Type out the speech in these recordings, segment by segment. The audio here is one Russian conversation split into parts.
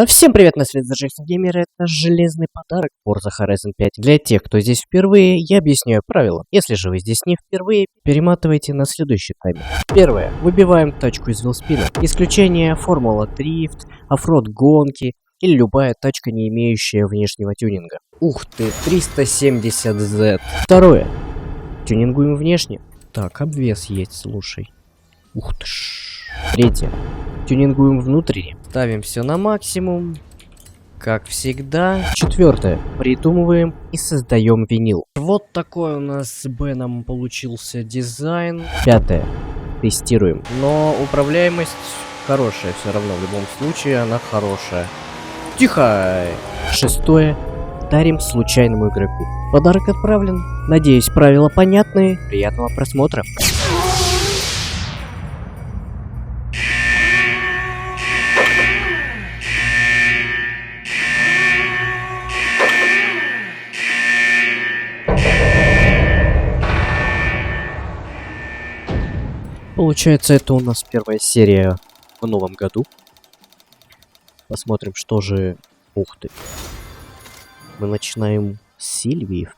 Всем привет, на связи Jackson Gamer, это железный подарок Forza Horizon 5. Для тех, кто здесь впервые, я объясняю правила. Если же вы здесь не впервые, перематывайте на следующий таймер. Первое. Выбиваем тачку из велспина. Исключение Формула Дрифт, оффроуд гонки или любая тачка, не имеющая внешнего тюнинга. Ух ты, 370Z. Второе. Тюнингуем внешне. Так, обвес есть, слушай. Ух ты ж. Третье. Тюнингуем внутренне. Ставим все на максимум. Как всегда. Четвертое. Придумываем и создаем винил. Вот такой у нас с Беном получился дизайн. Пятое. Тестируем. Но управляемость хорошая все равно. В любом случае она хорошая. Тихо! Шестое. Дарим случайному игроку. Подарок отправлен. Надеюсь, правила понятные. Приятного просмотра. Получается, это у нас первая серия в новом году. Посмотрим, что же... Ух ты. Мы начинаем с Сильвии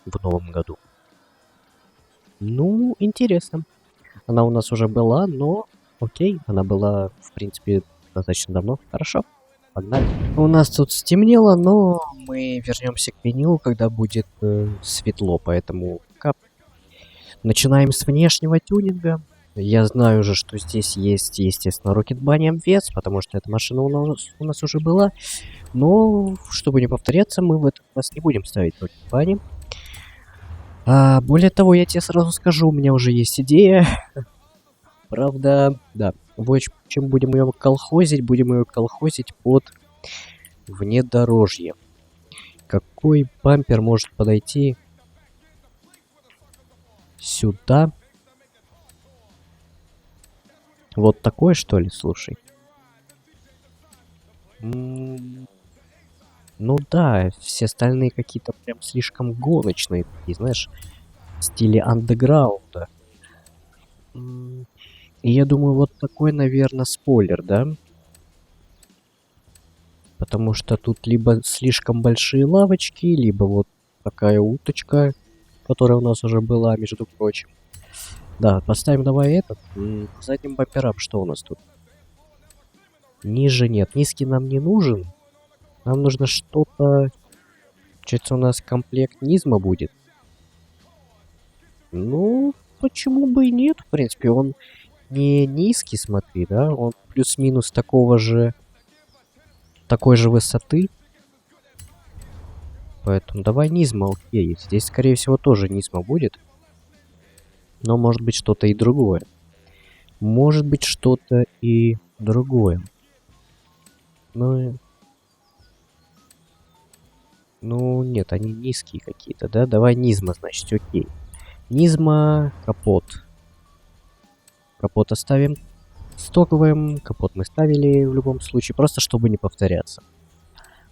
в новом году. Ну, интересно. Она у нас уже была, но... Окей, она была, в принципе, достаточно давно. Хорошо, погнали. У нас тут стемнело, но мы вернемся к винилу, когда будет светло, поэтому... Начинаем с внешнего тюнинга. Я знаю уже, что здесь есть, естественно, Rocket Bunny обвес, потому что эта машина у нас уже была. Но, чтобы не повторяться, мы в этот раз не будем ставить Rocket Bunny. Более того, я тебе сразу скажу, у меня уже есть идея. Правда, да. В общем, будем ее колхозить под внедорожье. Какой бампер может подойти сюда? Вот такой, что ли, слушай? Ну да, все остальные какие-то прям слишком гоночные, такие, знаешь, в стиле андеграунда. И я думаю, вот такой, наверное, спойлер, да? Потому что тут либо слишком большие лавочки, либо вот такая уточка, которая у нас уже была, между прочим. Да, поставим давай этот. Задним бамперам что у нас тут? Ниже нет. Низкий нам не нужен. Нам нужно что-то... Получается, у нас комплект низма будет. Ну, почему бы и нет? В принципе, он не низкий, смотри, да? Он плюс-минус такой же высоты. Поэтому давай низма, окей. Здесь, скорее всего, тоже низма будет. Но может быть что-то и другое. Может быть что-то и другое. Ну, нет, они низкие какие-то, да? Давай низма, значит, окей. Низма, капот. Капот оставим. Стоковым. Капот мы ставили в любом случае, просто чтобы не повторяться.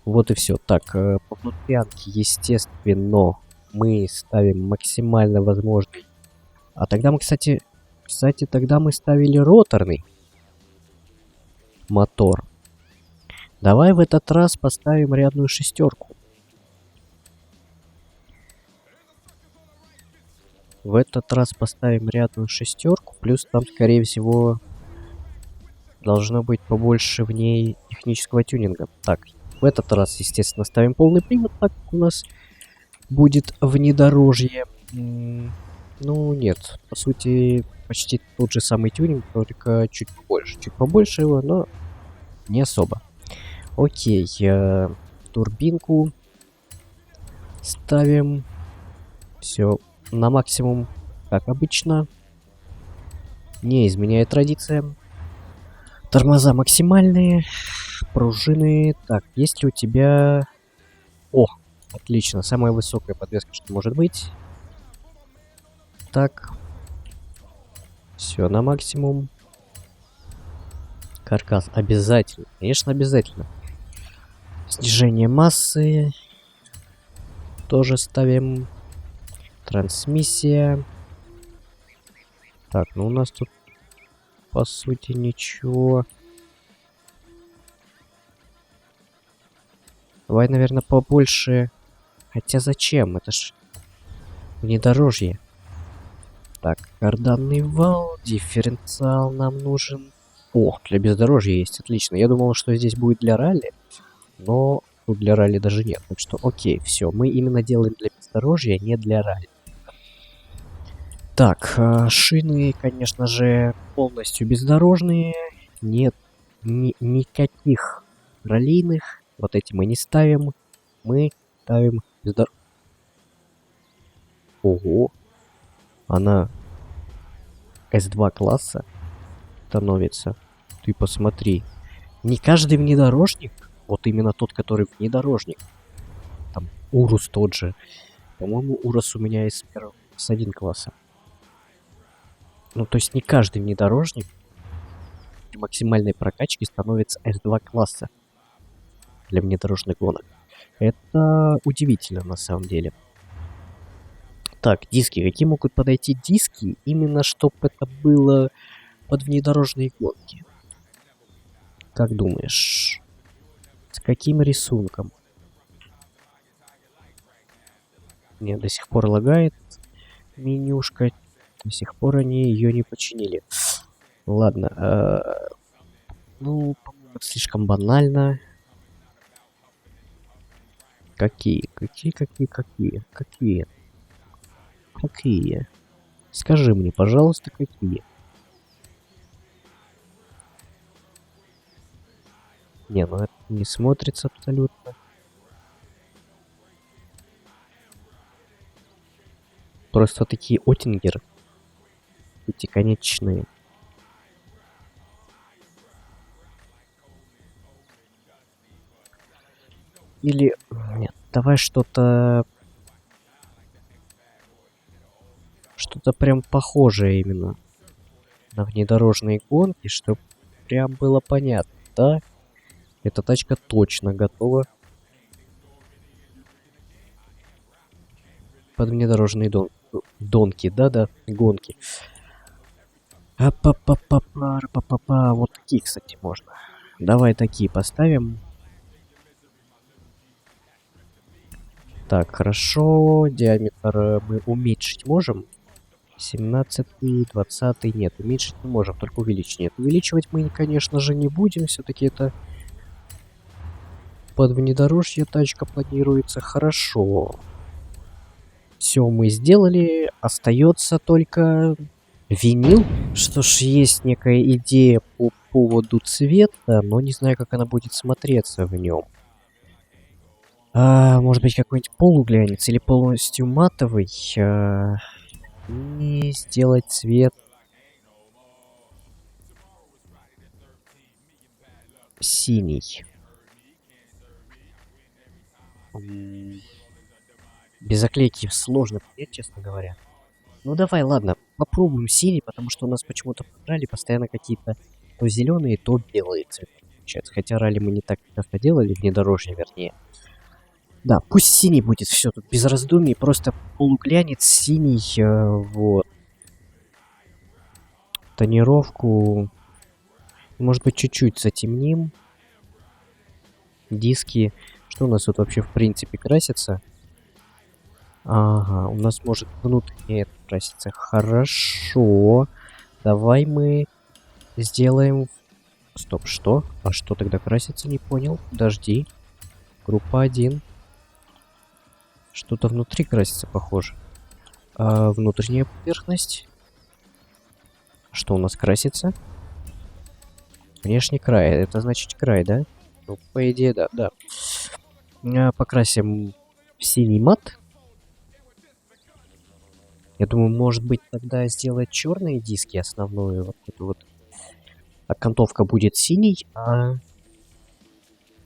Вот и все. Так, по внутрянке, естественно, мы ставим максимально возможный. А тогда мы, кстати, тогда мы ставили роторный мотор. Давай в этот раз поставим рядную шестерку. В этот раз поставим рядную шестерку, плюс там, скорее всего, должно быть побольше в ней технического тюнинга. Так, в этот раз, естественно, ставим полный привод, так как у нас будет внедорожье. Ну, нет, по сути, почти тот же самый тюнинг, только чуть побольше. Чуть побольше его, но не особо. Окей, турбинку ставим. Все на максимум, как обычно. Не изменяет традиция. Тормоза максимальные. Пружины. Так, есть ли у тебя... О, отлично. Самая высокая подвеска, что может быть. Так. Все на максимум. Каркас обязательно. Конечно, обязательно. Снижение массы. Тоже ставим. Трансмиссия. Так, ну у нас тут, по сути, ничего Давай, наверное, побольше. Хотя зачем? Это ж внедорожье. Так, карданный вал, дифференциал нам нужен. О, для бездорожья есть, отлично. Я думал, что здесь будет для ралли, но тут для ралли даже нет. Так что, окей, все. Мы именно делаем для бездорожья, не для ралли. Так, шины, конечно же, полностью бездорожные. Нет никаких раллийных. Вот эти мы не ставим. Мы ставим бездорожные. Ого. Она S2 класса становится. Ты посмотри. Не каждый внедорожник, вот именно тот, который внедорожник. Там Урус тот же. По-моему, Урус у меня из первого, с 1 класса. Ну, то есть не каждый внедорожник при максимальной прокачке становится S2 класса для внедорожных гонок. Это удивительно на самом деле. Так, диски. Какие могут подойти диски, именно чтобы это было под внедорожные гонки? Как думаешь? С каким рисунком? Не, до сих пор лагает менюшка. До сих пор они ее не починили. Ладно. Ну, по-моему, это слишком банально. Какие? Какие? Скажи мне, пожалуйста, какие? Не, ну это не смотрится абсолютно. Просто такие Оттингер. Эти конечные. Или... Нет, давай что-то... Что-то прям похожее именно на внедорожные гонки, чтобы прям было понятно, да? Эта тачка точно готова под внедорожные донки, да-да, гонки. А-па-па-па-па-па-па-па. Вот такие, кстати, можно. Давай такие поставим. Так, хорошо. Диаметр мы уменьшить можем. 17-й, 20-й. Нет, уменьшить не можем, только увеличить. Нет, увеличивать мы, конечно же, не будем. Все-таки это под внедорожье тачка планируется. Хорошо. Все мы сделали. Остается только винил. Что ж, есть некая идея по поводу цвета, но не знаю, как она будет смотреться в нем. Может быть, какой-нибудь полуглянец или полностью матовый. И сделать цвет синий. Без заклейки сложно понять, честно говоря. Ну давай, ладно, попробуем синий, потому что у нас почему-то в ралли постоянно какие-то то зеленые, то белые цвета получаются. Хотя ралли мы не так часто делали, внедорожье вернее. Да, пусть синий будет, все тут без раздумий, просто полуглянец синий, вот. Тонировку, может быть, чуть-чуть затемним. Диски, что у нас тут вообще в принципе красится? Ага, у нас может внутренне это краситься. Хорошо, давай мы сделаем... Стоп, что? А что тогда красится, не понял. Подожди. Группа 1. Что-то внутри красится, похоже. А внутренняя поверхность. Что у нас красится? Внешний край. Это значит край, да? Ну, по идее, да, да. Покрасим в синий мат. Я думаю, может быть, тогда сделать черные диски основную. Вот эту вот. Окантовка будет синий, а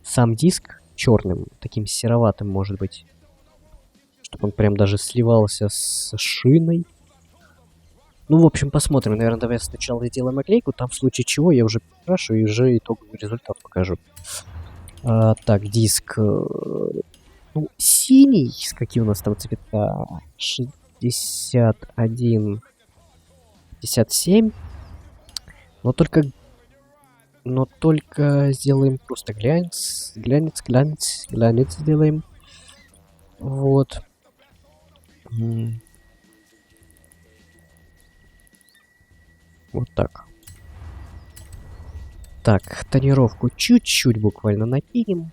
сам диск черным, таким сероватым, может быть. Чтобы он прям даже сливался с шиной. Ну, в общем, посмотрим. Наверное, давай сначала сделаем оклейку. Там, в случае чего, я уже покрашу и уже итоговый результат покажу. Так, диск. Ну, синий. С какие у нас там цвета? 61, 57. Но только Но только сделаем просто глянец сделаем. Вот. Вот так. Так, тонировку чуть-чуть буквально накинем.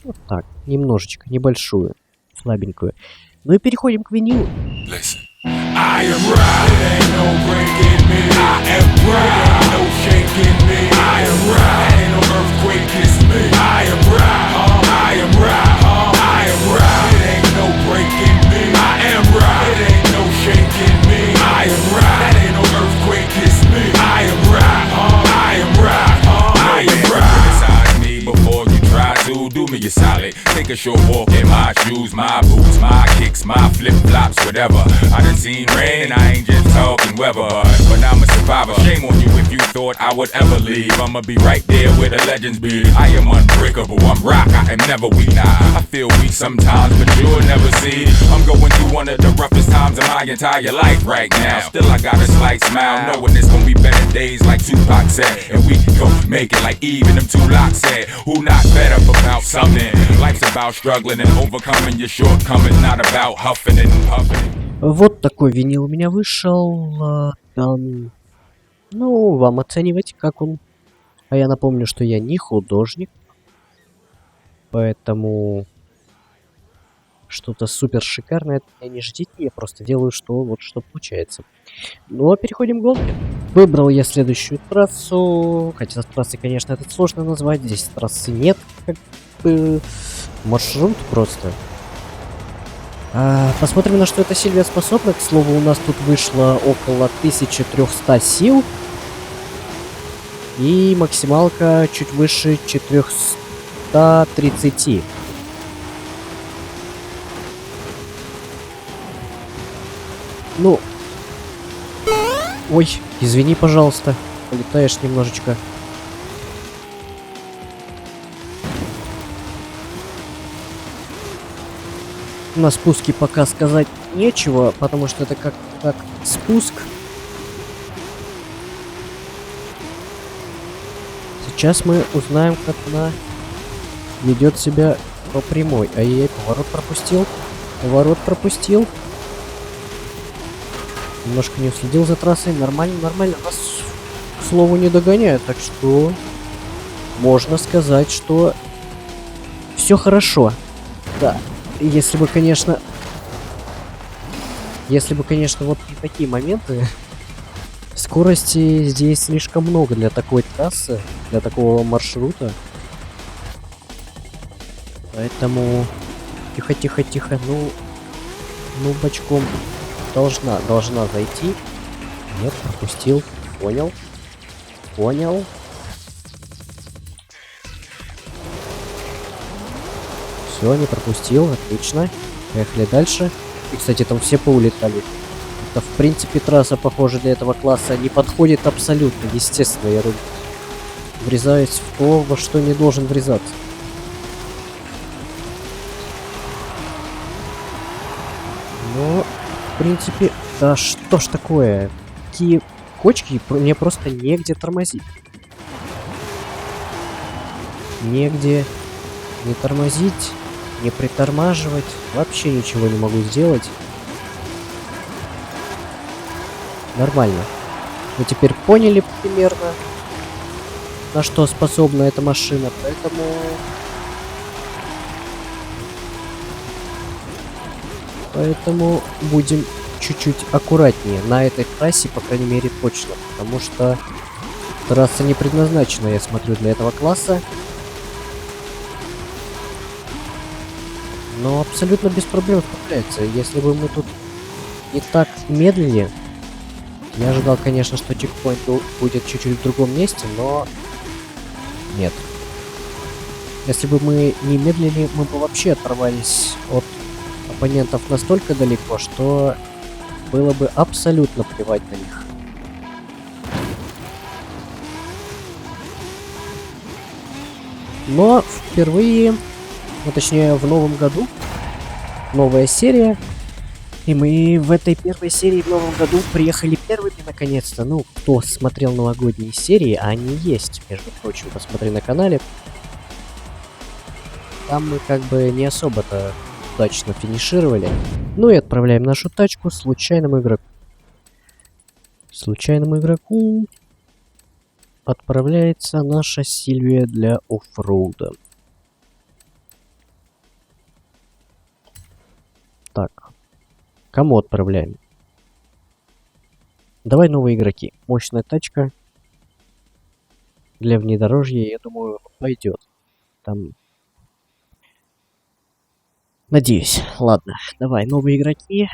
Вот так, немножечко, небольшую, слабенькую. Ну и переходим к винилу. I am right, it ain't no breaking me. I am right, ain't no shaking me. I am right, ain't no earthquake kiss me. I am right, I am right, I am right, it ain't no breaking me. I am right, it ain't no shaking me. I am right, ain't no earthquake kiss me. I am right, I am right, I am right. Criticize me before you try to do me a solid. Take a short walk in my shoes, my boots, my kicks, my flip-flops, whatever. I done seen rain and I ain't just talking weather, but I'm a survivor. Shame on you if you thought I would ever leave. I'ma be right there where the legends be. I am unbreakable, I'm rock, I am never weak. Nah, I feel weak sometimes, but you'll never see. I'm going through one of the roughest times of my entire life right now. Still I got a slight smile, knowing it's gonna be better days like Tupac said. And we gon' make it like even them two locks said. Who not better about something? Life's about struggling and overcoming your shortcomings, not about huffing and puffing. Вот такой винил у меня вышел. Ну, вам оценивать, как он. А я напомню, что я не художник. Поэтому что-то супер шикарное я не ждите. Я просто делаю, что получается. Ну, а переходим к гонке. Выбрал я следующую трассу. Хотя трассы, конечно, это сложно назвать. Здесь трассы нет. Как бы маршрут просто. Посмотрим, на что эта Сильвия способна. К слову, у нас тут вышло около 1300 сил. И максималка чуть выше 430. Ну. Ой, извини, пожалуйста. Полетаешь немножечко. На спуске пока сказать нечего, потому что это как спуск. Сейчас мы узнаем, как она ведет себя по прямой. Ай-яй-яй, поворот пропустил. Поворот пропустил. Немножко не уследил за трассой. Нормально, нормально. Нас, к слову, не догоняют. Так что можно сказать, что все хорошо. Да. Если бы, конечно, вот не такие моменты, скорости здесь слишком много для такой трассы, для такого маршрута. Поэтому тихо, ну бочком должна зайти. Нет, пропустил. Понял. Все, не пропустил, отлично. Поехали дальше. И, кстати, там все поулетали. Это, в принципе, трасса, похоже, для этого класса не подходит абсолютно. Естественно, я врезаюсь в то, во что не должен врезаться. Но, в принципе, да что ж такое? Такие кочки, мне просто негде тормозить. Негде не тормозить. Не притормаживать. Вообще ничего не могу сделать. Нормально. Вы теперь поняли примерно, на что способна эта машина. Поэтому будем чуть-чуть аккуратнее на этой трассе, по крайней мере, точно. Потому что трасса не предназначена, я смотрю, для этого класса. Но абсолютно без проблем справляется. Если бы мы тут не так медлили... Я ожидал, конечно, что чекпоинт будет чуть-чуть в другом месте, но... Нет. Если бы мы не медлили, мы бы вообще оторвались от оппонентов настолько далеко, что было бы абсолютно плевать на них. Но впервые... Ну, точнее, в новом году новая серия. И мы в этой первой серии в новом году приехали первыми наконец-то. Ну, кто смотрел новогодние серии, а они есть, между прочим, посмотри на канале. Там мы как бы не особо-то удачно финишировали. Ну и отправляем нашу тачку случайному игроку. Случайному игроку отправляется наша Сильвия для оффроуда. Так. Кому отправляем? Давай новые игроки. Мощная тачка. Для внедорожья, я думаю, пойдет. Там... Надеюсь. Ладно, давай, новые игроки.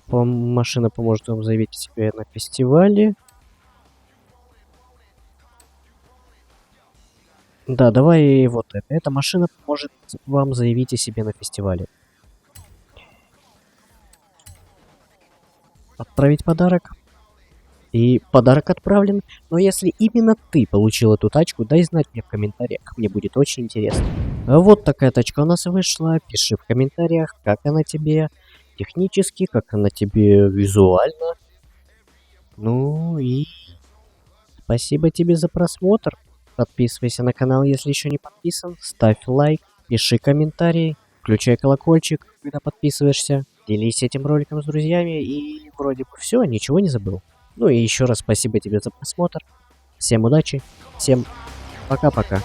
Машина поможет вам заявить себя на фестивале. Да, давай вот это. Эта машина поможет вам заявить о себе на фестивале. Отправить подарок. И подарок отправлен. Но если именно ты получил эту тачку, дай знать мне в комментариях. Мне будет очень интересно. А вот такая тачка у нас вышла. Пиши в комментариях, как она тебе технически, как она тебе визуально. Ну и спасибо тебе за просмотр. Подписывайся на канал, если еще не подписан. Ставь лайк, пиши комментарий, включай колокольчик, когда подписываешься. Делись этим роликом с друзьями и вроде бы все, ничего не забыл. Ну и еще раз спасибо тебе за просмотр. Всем удачи, всем пока-пока.